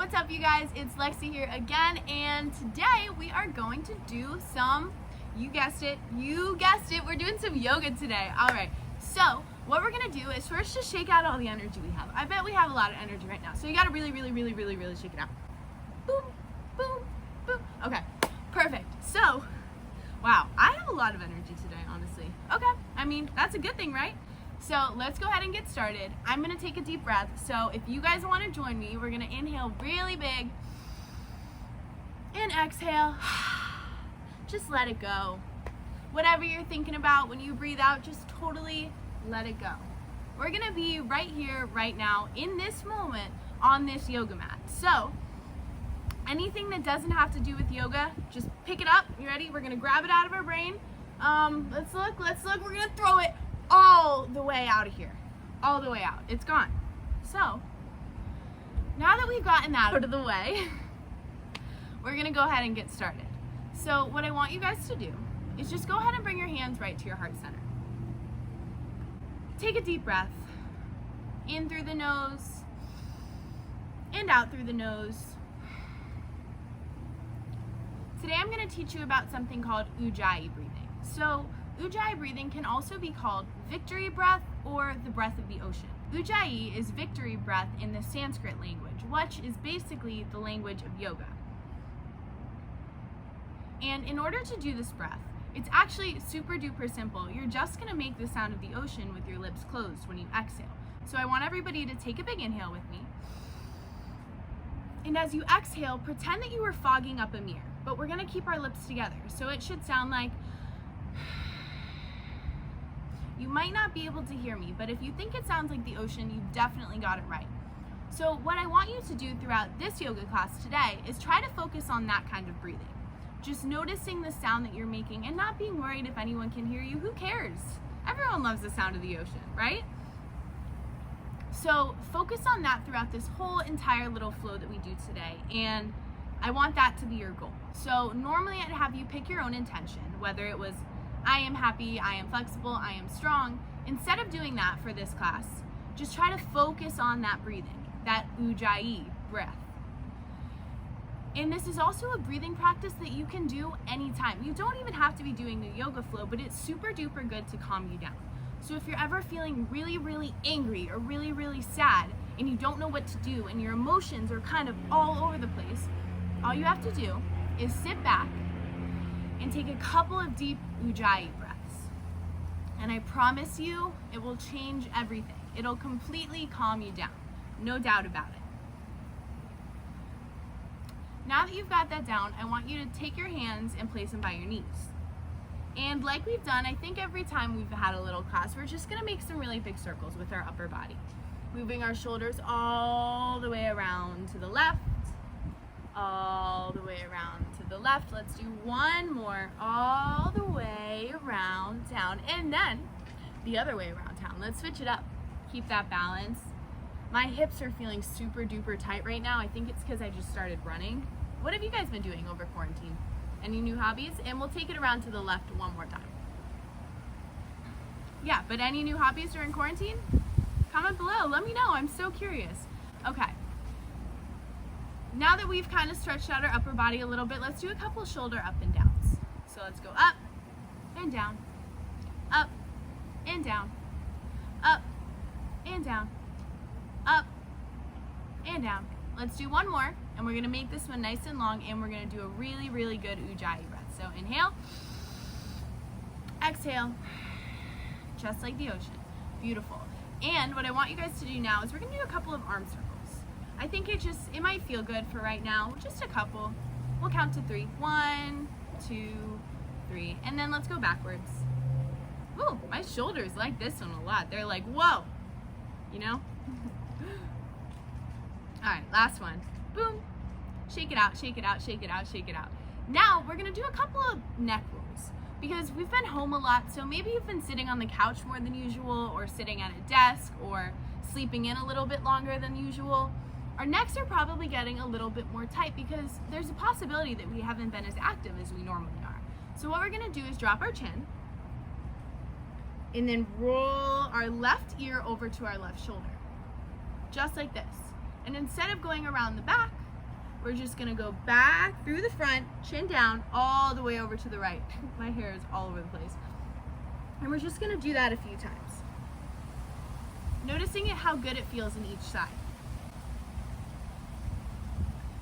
What's up, you guys? It's Lexi here again, and today we are going to do some, you guessed it, we're doing some yoga today. All right, so what we're gonna do is first just shake out all the energy we have. I bet we have a lot of energy right now, so you gotta really shake it out. Boom, boom, boom. Okay, perfect. So, wow, I have a lot of energy today, honestly. Okay, I mean, that's a good thing, right? So let's go ahead and get started. I'm gonna take a deep breath. So if you guys wanna join me, we're gonna inhale really big and exhale. Just let it go. Whatever you're thinking about when you breathe out, just totally let it go. We're gonna be right here, right now, in this moment on this yoga mat. So anything that doesn't have to do with yoga, just pick it up. You ready? We're gonna grab it out of our brain. Let's look. We're gonna throw it all the way out of here. All the way out. It's gone. So, now that we've gotten that out of the way, we're gonna go ahead and get started. So, what I want you guys to do is just go ahead and bring your hands right to your heart center. Take a deep breath. In through the nose, and out through the nose. Today I'm gonna teach you about something called Ujjayi breathing. So, Ujjayi breathing can also be called victory breath or the breath of the ocean. Ujjayi is victory breath in the Sanskrit language, which is basically the language of yoga. And in order to do this breath, it's actually super duper simple. You're just gonna make the sound of the ocean with your lips closed when you exhale. So I want everybody to take a big inhale with me. And as you exhale, pretend that you were fogging up a mirror, but we're gonna keep our lips together. So it should sound like, you might not be able to hear me, but if you think it sounds like the ocean, you've definitely got it right. So what I want you to do throughout this yoga class today is try to focus on that kind of breathing. Just noticing the sound that you're making and not being worried if anyone can hear you. Who cares? Everyone loves the sound of the ocean, right? So focus on that throughout this whole entire little flow that we do today, and I want that to be your goal. So normally I'd have you pick your own intention, whether it was I am happy, I am flexible, I am strong. Instead of doing that for this class, just try to focus on that breathing, that Ujjayi breath. And this is also a breathing practice that you can do anytime. You don't even have to be doing the yoga flow, but it's super duper good to calm you down. So if you're ever feeling really angry or really sad and you don't know what to do and your emotions are kind of all over the place, all you have to do is sit back and take a couple of deep Ujjayi breaths. And I promise you, it will change everything. It'll completely calm you down. No doubt about it. Now that you've got that down, I want you to take your hands and place them by your knees. And like we've done, I think every time we've had a little class, we're just gonna make some really big circles with our upper body. Moving our shoulders all the way around to the left, all the way around to the left. Let's do one more, all the way around town, and then the other way around town. Let's switch it up. Keep that balance. My hips are feeling super duper tight right now. I think it's because I just started running. What have you guys been doing over quarantine? Any new hobbies? And we'll take it around to the left one more time. Yeah, but any new hobbies during quarantine? Comment below, let me know, I'm so curious. Okay. Now that we've kind of stretched out our upper body a little bit, let's do a couple shoulder up and downs. So let's go up and down, up and down, up and down, up and down. Let's do one more, and we're gonna make this one nice and long, and we're gonna do a really good Ujjayi breath. So inhale, exhale, just like the ocean. Beautiful. And what I want you guys to do now is we're gonna do a couple of arm circles. I think it might feel good for right now, just a couple. We'll count to 3. 1, 2, 3, and then let's go backwards. Ooh, my shoulders like this one a lot. They're like, whoa, you know? All right, last one. Boom. Shake it out, shake it out, shake it out, shake it out. Now we're gonna do a couple of neck rolls because we've been home a lot, so maybe you've been sitting on the couch more than usual or sitting at a desk or sleeping in a little bit longer than usual. Our necks are probably getting a little bit more tight because there's a possibility that we haven't been as active as we normally are. So what we're gonna do is drop our chin and then roll our left ear over to our left shoulder, just like this. And instead of going around the back, we're just gonna go back through the front, chin down, all the way over to the right. My hair is all over the place. And we're just gonna do that a few times. Noticing how good it feels in each side.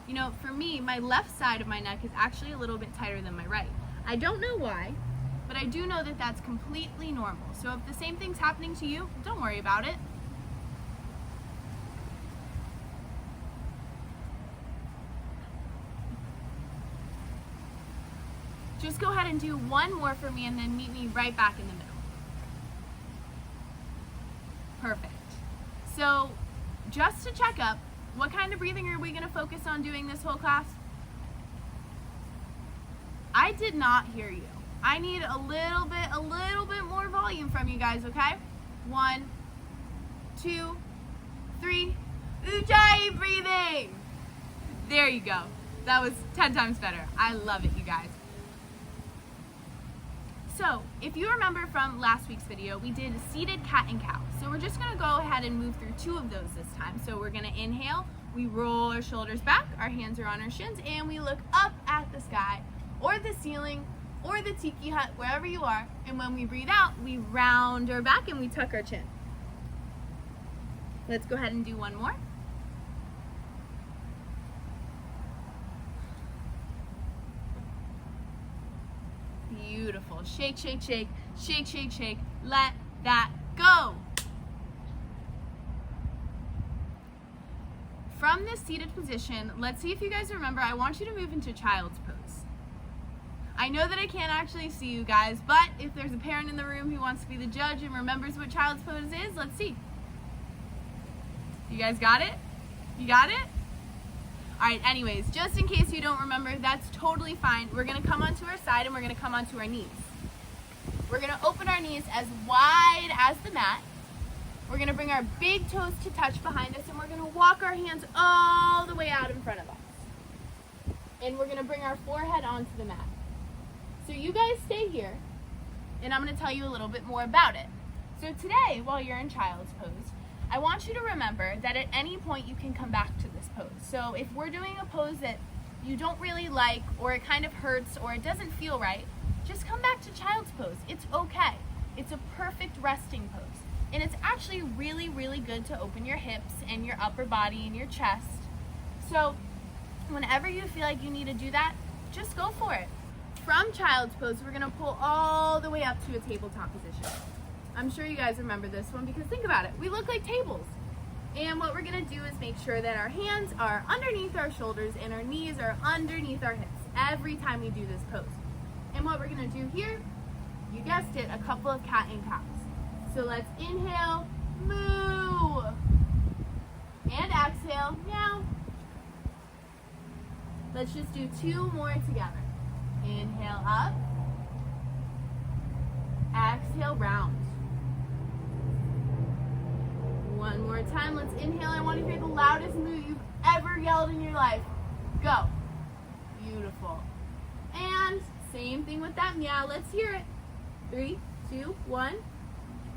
You know, for me, my left side of my neck is actually a little bit tighter than my right. I don't know why, but I do know that that's completely normal. So if the same thing's happening to you, don't worry about it. Just go ahead and do one more for me and then meet me right back in the middle. Perfect. So just to check up, what kind of breathing are we going to focus on doing this whole class? I did not hear you. I need a little bit more volume from you guys, okay? 1, 2, 3. Ujjayi breathing. There you go. That was 10 times better. I love it, you guys. So, if you remember from last week's video, we did seated cat and cow. So we're just gonna go ahead and move through 2 of those this time. So we're gonna inhale, we roll our shoulders back, our hands are on our shins, and we look up at the sky, or the ceiling, or the tiki hut, wherever you are. And when we breathe out, we round our back and we tuck our chin. Let's go ahead and do one more. Beautiful. Shake, shake, shake, shake, shake, shake. Let that go. From this seated position, let's see if you guys remember, I want you to move into child's pose. I know that I can't actually see you guys, but if there's a parent in the room who wants to be the judge and remembers what child's pose is, let's see. You guys got it? You got it? All right, anyways, just in case you don't remember, that's totally fine. We're gonna come onto our side and we're gonna come onto our knees. We're gonna open our knees as wide as the mat. We're gonna bring our big toes to touch behind us and we're gonna walk our hands all the way out in front of us. And we're gonna bring our forehead onto the mat. So you guys stay here and I'm gonna tell you a little bit more about it. So today, while you're in child's pose, I want you to remember that at any point you can come back to this pose. So if we're doing a pose that you don't really like, or it kind of hurts, or it doesn't feel right, just come back to child's pose. It's okay. It's a perfect resting pose. And it's actually really, really good to open your hips and your upper body and your chest. So whenever you feel like you need to do that, just go for it. From child's pose, we're gonna pull all the way up to a tabletop position. I'm sure you guys remember this one because think about it. We look like tables. And what we're gonna do is make sure that our hands are underneath our shoulders and our knees are underneath our hips every time we do this pose. And what we're gonna do here, you guessed it, a couple of cat and cows. So let's inhale, moo. And exhale, meow. Let's just do 2 more together. Inhale up. Exhale, round. One more time, let's inhale. I want to hear the loudest moo you've ever yelled in your life. Go. Beautiful. And same thing with that meow. Let's hear it. 3, 2, 1.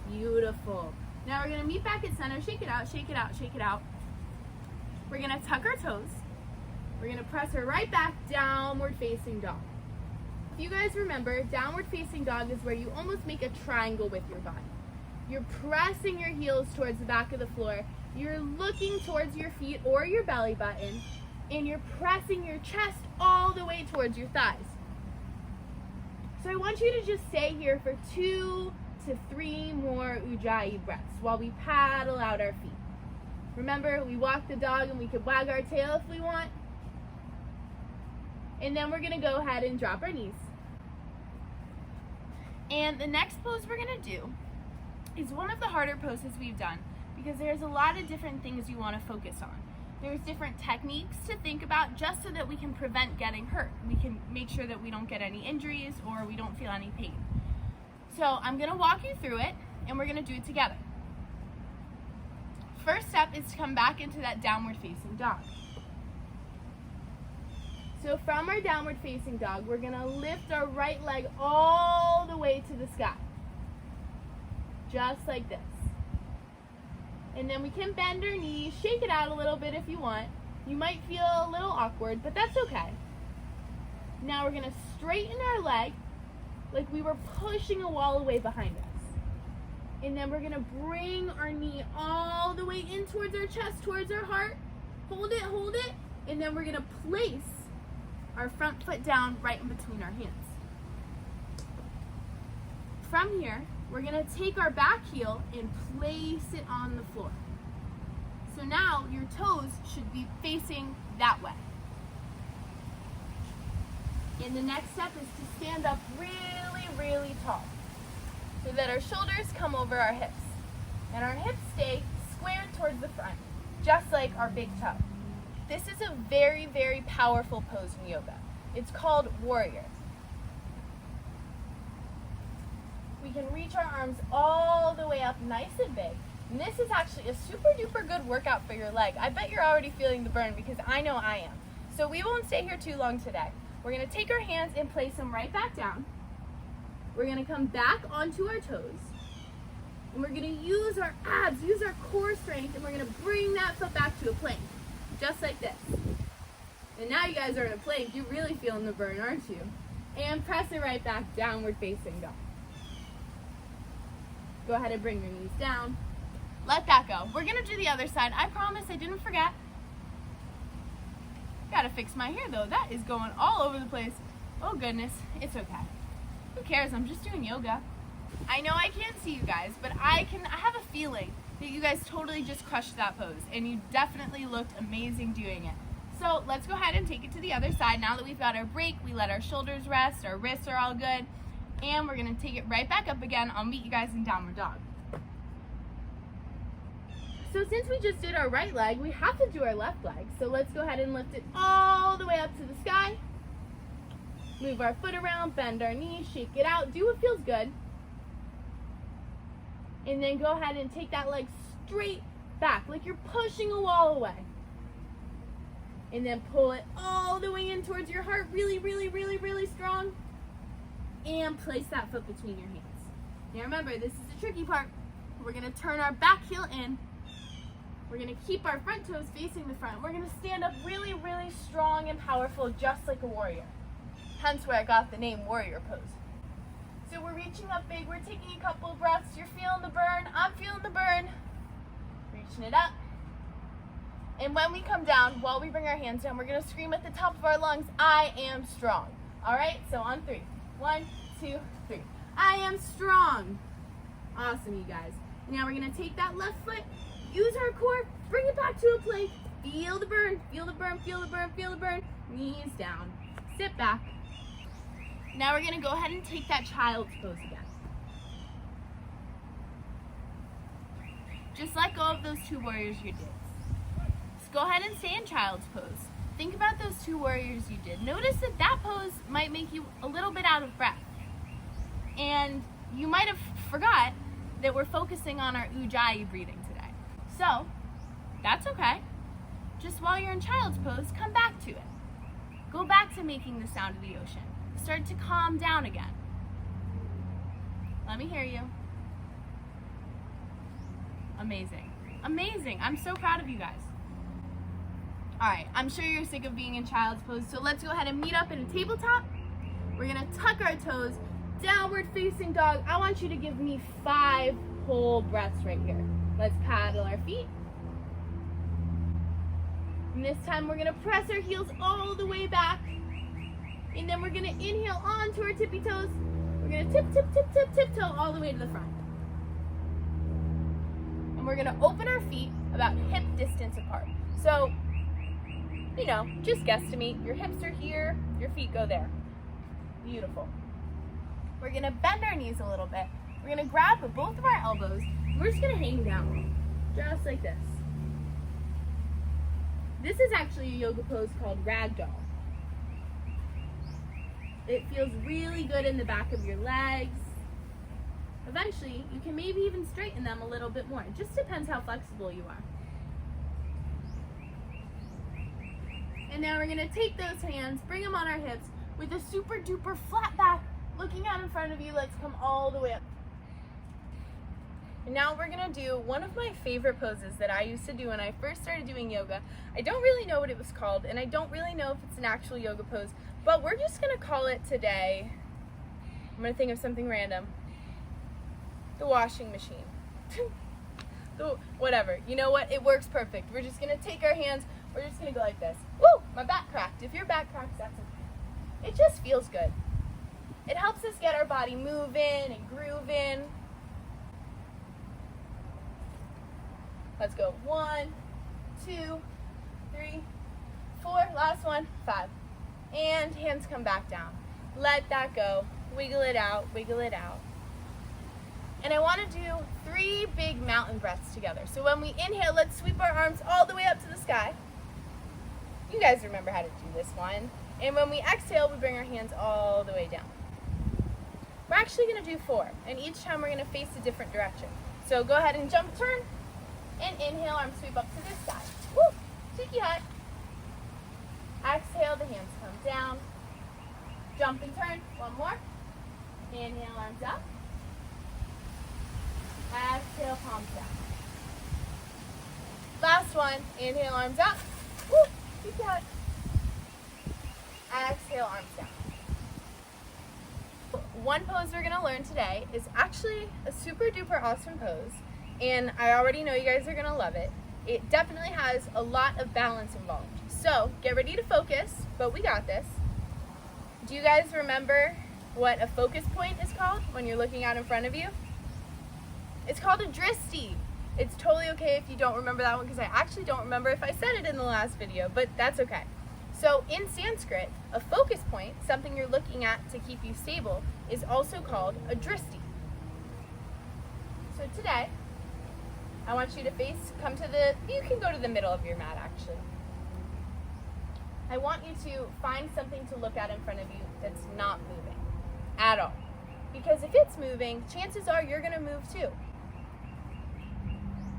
Beautiful. Now we're going to meet back at center. Shake it out, shake it out, shake it out. We're going to tuck our toes. We're going to press her right back, downward facing dog. If you guys remember, downward facing dog is where you almost make a triangle with your body. You're pressing your heels towards the back of the floor. You're looking towards your feet or your belly button, and you're pressing your chest all the way towards your thighs. So I want you to just stay here for 2 to 3 more Ujjayi breaths while we paddle out our feet. Remember, we walk the dog and we could wag our tail if we want. And then we're gonna go ahead and drop our knees. And the next pose we're gonna do is one of the harder poses we've done because there's a lot of different things you want to focus on. There's different techniques to think about just so that we can prevent getting hurt. We can make sure that we don't get any injuries or we don't feel any pain. So I'm going to walk you through it and we're going to do it together. First step is to come back into that downward facing dog. So from our downward facing dog, we're going to lift our right leg all the way to the sky. Just like this. And then we can bend our knees, shake it out a little bit if you want. You might feel a little awkward, but that's okay. Now we're gonna straighten our leg like we were pushing a wall away behind us. And then we're gonna bring our knee all the way in towards our chest, towards our heart. Hold it, and then we're gonna place our front foot down right in between our hands. From here, we're gonna take our back heel and place it on the floor. So now your toes should be facing that way. And the next step is to stand up really, really tall so that our shoulders come over our hips. And our hips stay squared towards the front, just like our big toe. This is a very, very powerful pose in yoga. It's called warrior. We can reach our arms all the way up nice and big. And this is actually a super duper good workout for your leg. I bet you're already feeling the burn because I know I am. So we won't stay here too long today. We're gonna take our hands and place them right back down. We're gonna come back onto our toes. And we're gonna use our abs, use our core strength, and we're gonna bring that foot back to a plank, just like this. And now you guys are in a plank. You're really feeling the burn, aren't you? And press it right back, downward facing dog. Go ahead and bring your knees down. Let that go. We're gonna do the other side. I promise I didn't forget. Gotta fix my hair though. That is going all over the place. Oh goodness, it's okay. Who cares? I'm just doing yoga. I know I can't see you guys, but I have a feeling that you guys totally just crushed that pose, and you definitely looked amazing doing it. So let's go ahead and take it to the other side. Now that we've got our break, we let our shoulders rest, our wrists are all good, and we're gonna take it right back up again. I'll meet you guys in downward dog. So since we just did our right leg, we have to do our left leg. So let's go ahead and lift it all the way up to the sky. Move our foot around, bend our knees, shake it out, do what feels good. And then go ahead and take that leg straight back, like you're pushing a wall away. And then pull it all the way in towards your heart, really, really, really, really strong. And place that foot between your hands. Now remember, this is the tricky part. We're gonna turn our back heel in. We're gonna keep our front toes facing the front. We're gonna stand up really, really strong and powerful, just like a warrior. Hence where I got the name warrior pose. So we're reaching up big, we're taking a couple of breaths. You're feeling the burn, I'm feeling the burn. Reaching it up. And when we come down, while we bring our hands down, we're gonna scream at the top of our lungs, I am strong. All right, so on 3. 1, 2, 3. I am strong. Awesome, you guys. Now we're gonna take that left foot, use our core, bring it back to a plank. Feel the burn, feel the burn, feel the burn, feel the burn. Knees down, sit back. Now we're gonna go ahead and take that child's pose again. Just let go of those 2 warriors you did. Just go ahead and stay in child's pose. Think about those 2 warriors you did. Notice that that pose might make you a little bit out of breath. And you might have forgot that we're focusing on our Ujjayi breathing today. So, that's okay. Just while you're in child's pose, come back to it. Go back to making the sound of the ocean. Start to calm down again. Let me hear you. Amazing. Amazing. I'm so proud of you guys. All right, I'm sure you're sick of being in child's pose, so let's go ahead and meet up in a tabletop. We're gonna tuck our toes, downward facing dog. I want you to give me 5 whole breaths right here. Let's paddle our feet. And this time we're gonna press our heels all the way back. And then we're gonna inhale onto our tippy toes. We're gonna tip, tip, tip, tip, tiptoe all the way to the front. And we're gonna open our feet about hip distance apart. So, you know, just guesstimate. Your hips are here, your feet go there. Beautiful. We're gonna bend our knees a little bit. We're gonna grab both of our elbows. And we're just gonna hang down, just like this. This is actually a yoga pose called Ragdoll. It feels really good in the back of your legs. Eventually, you can maybe even straighten them a little bit more. It just depends how flexible you are. And now we're gonna take those hands, bring them on our hips with a super duper flat back, looking out in front of you. Let's come all the way up. And now we're gonna do one of my favorite poses that I used to do when I first started doing yoga. I don't really know what it was called, and I don't really know if it's an actual yoga pose, but we're just gonna call it today, I'm gonna think of something random, the washing machine. Whatever, you know what, it works perfect. We're just gonna take our hands, we're just gonna go like this. Woo, my back cracked. If your back cracks, that's okay. It just feels good. It helps us get our body moving and grooving. Let's go. 1, 2, 3, 4, last one, 5. And hands come back down. Let that go. Wiggle it out, wiggle it out. And I want to do 3 big mountain breaths together. So when we inhale, let's sweep our arms all the way up to the sky. You guys remember how to do this one. And when we exhale, we bring our hands all the way down. We're actually going to do 4, and each time we're going to face a different direction. So go ahead and jump, turn, and inhale, arms sweep up to this side. Woo! Cheeky hut. Exhale, the hands come down. Jump and turn. One more. Inhale, arms up. Exhale, palms down. Last one. Inhale, arms up. Woo! Cheeky hut. Exhale, arms down. One pose we're going to learn today is actually a super duper awesome pose, and I already know you guys are going to love it. It definitely has a lot of balance involved. So get ready to focus, but we got this. Do you guys remember what a focus point is called when you're looking out in front of you? It's called a dristi. It's totally okay if you don't remember that one, because I actually don't remember if I said it in the last video, but that's okay. So in Sanskrit, a focus point, something you're looking at to keep you stable, is also called a dristi. So today, I want you to you can go to the middle of your mat actually. I want you to find something to look at in front of you that's not moving at all. Because if it's moving, chances are you're gonna move too.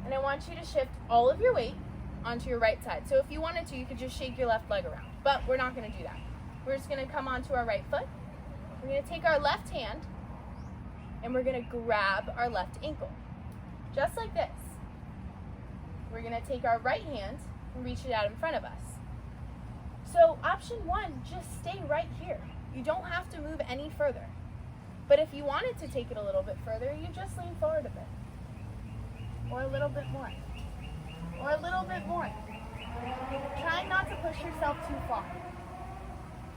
And I want you to shift all of your weight onto your right side. So if you wanted to, you could just shake your left leg around, but we're not gonna do that. We're just gonna come onto our right foot. We're gonna take our left hand and we're gonna grab our left ankle, just like this. We're gonna take our right hand and reach it out in front of us. So option 1, just stay right here. You don't have to move any further. But if you wanted to take it a little bit further, you just lean forward a bit. Or a little bit more. Or a little bit more. Try not to push yourself too far.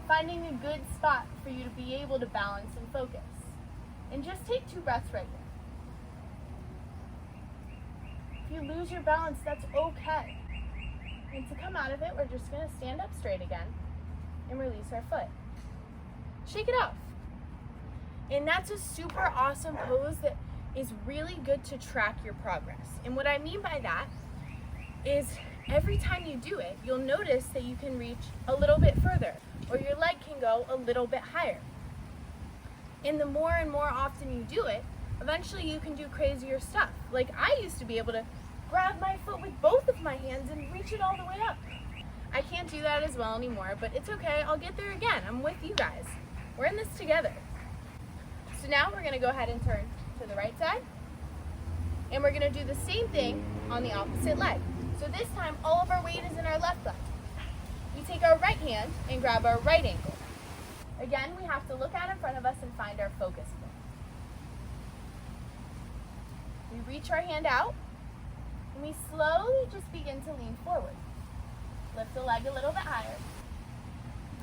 Finding a good spot for you to be able to balance and focus. And just take 2 breaths right here. If you lose your balance, that's okay. And to come out of it, we're just going to stand up straight again and release our foot. Shake it off. And that's a super awesome pose that is really good to track your progress. And what I mean by that is every time you do it, you'll notice that you can reach a little bit further, or your leg can go a little bit higher. And the more and more often you do it, eventually you can do crazier stuff. Like I used to be able to grab my foot with both of my hands and reach it all the way up. I can't do that as well anymore, but it's okay, I'll get there again. I'm with you guys. We're in this together. So now we're gonna go ahead and turn to the right side, and we're gonna do the same thing on the opposite leg. So this time, all of our weight is in our left leg. We take our right hand and grab our right ankle. Again, we have to look out in front of us and find our focus point. We reach our hand out, and we slowly just begin to lean forward. Lift the leg a little bit higher.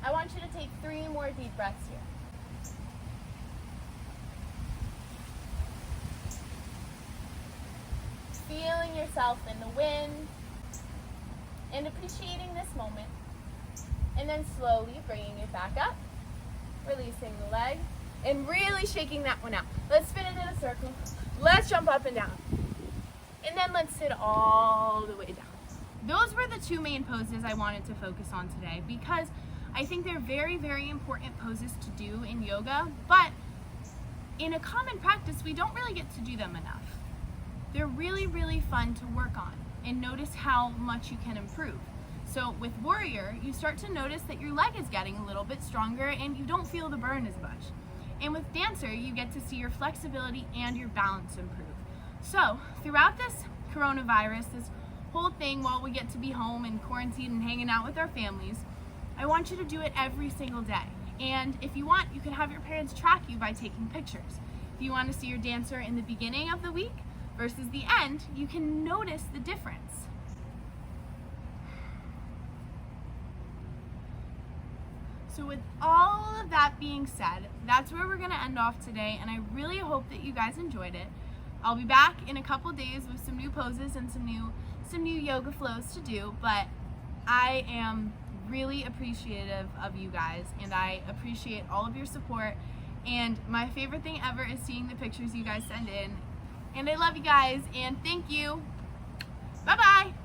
I want you to take 3 more deep breaths here. Feeling yourself in the wind and appreciating this moment, and then slowly bringing it back up, releasing the leg, and really shaking that one out. Let's spin it in a circle. Let's jump up and down. And then let's sit all the way down. Those were the 2 main poses I wanted to focus on today, because I think they're very, very important poses to do in yoga, but in a common practice, we don't really get to do them enough. They're really, really fun to work on and notice how much you can improve. So with Warrior, you start to notice that your leg is getting a little bit stronger and you don't feel the burn as much. And with Dancer, you get to see your flexibility and your balance improve. So throughout this coronavirus, this whole thing while we get to be home and quarantined and hanging out with our families, I want you to do it every single day. And if you want, you can have your parents track you by taking pictures. If you want to see your dancer in the beginning of the week versus the end, you can notice the difference. So with all of that being said, that's where we're going to end off today, and I really hope that you guys enjoyed it. I'll be back in a couple days with some new poses and some new yoga flows to do, but I am really appreciative of you guys, and I appreciate all of your support, and my favorite thing ever is seeing the pictures you guys send in, and I love you guys, and thank you. Bye bye.